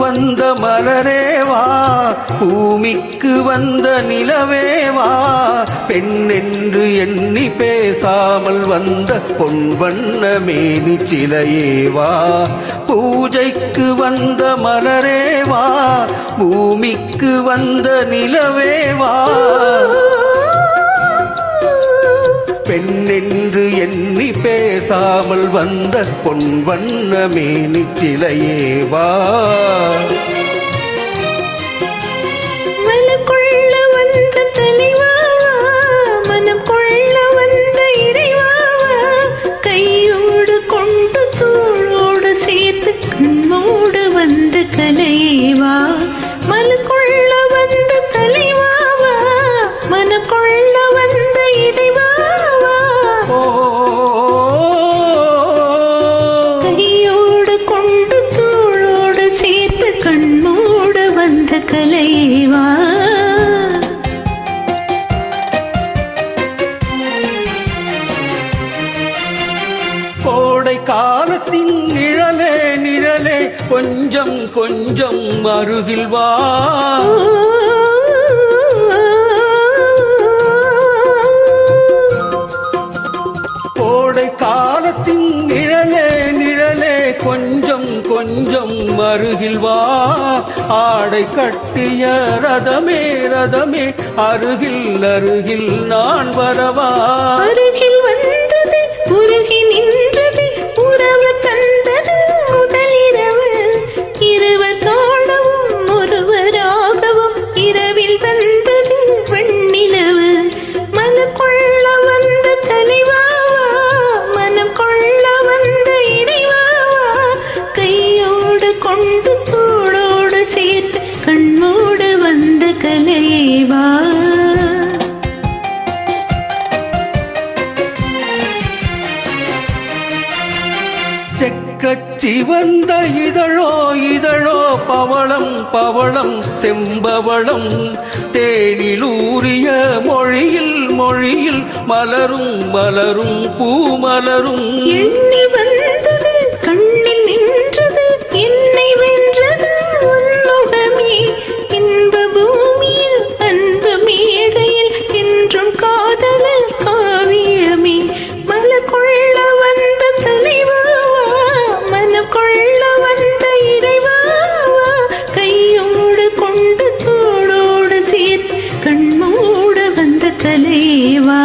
வந்த மலரேவா, பூமிக்கு வந்த நிலவேவா, பெண் என்று எண்ணி பேசாமல் வந்த பொன் வண்ண மேனி சிலையேவா, பூஜைக்கு வந்த மலரேவா, பூமிக்கு வந்த நிலவேவா, பெண் என்று எண்ணி பேசாமல் வந்த பொன் வண்ண மேனி சிலையேவா. கலையேவா, மலக்குள்ள வந்த தலைவாவா, மனக்குள்ள வந்த இறைவாவா, கையோடு கொண்டு தோளோடு சேர்த்து கண்ணோடு வந்த கலையேவா. கோடை காலத்தின் நிழலே நிழலே கொஞ்சம் கொஞ்சம் அருகில் வா, கோடை காலத்தின் நிழலே நிழலே கொஞ்சம் கொஞ்சம் அருகில் வா, ஆடை கட்டிய ரதமே ரதமே அருகில் அருகில் நான் வரவா, அருகில் வந்தது உருகி நின்றது உறவு தந்தது முதலிரவு, இருவரோடவும் ஒருவராகவும் இரவில் வந்தது வெண்ணிலவு, மனக்குள்ள வந்த தலைவாவா, மனம் கொள்ள வந்த இறைவாவா, கையோடு கொண்டு தோளோடு சேர்த்து கண்ணோடு வந்த கலையேவா. செக்கச்சி வந்த இதழோ இதழோ பவளம் பவளம் செம்பவளம், தேனிலூரிய மொழியில் மொழியில் மலரும் மலரும் பூமலரும், எண்ணி வந்தது கண்ணில் நின்றது என்னை வென்றது உன்னுடமே, இன்ப பூமியில் அன்பு மேடையில் என்றும் காதலர் காவியமே, மலக்குள்ள வந்த தலைவாவா, மனக்குள்ள வந்த இறைவாவா, கையோடு கொண்டு தோளோடு சேர்த்து கண்மூட வந்த கலையேவா,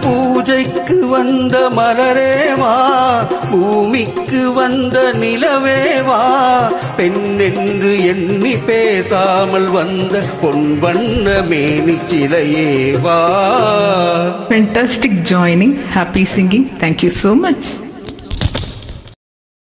பூஜைக்கு வந்த மலரேவா, பூமிக்கு வந்த நிலவேவா, பெண் என்று எண்ணி பேசாமல் வந்த பொன் வண்ண மேனி சிலையேவா. Fantastic joining, happy singing. Thank you so much.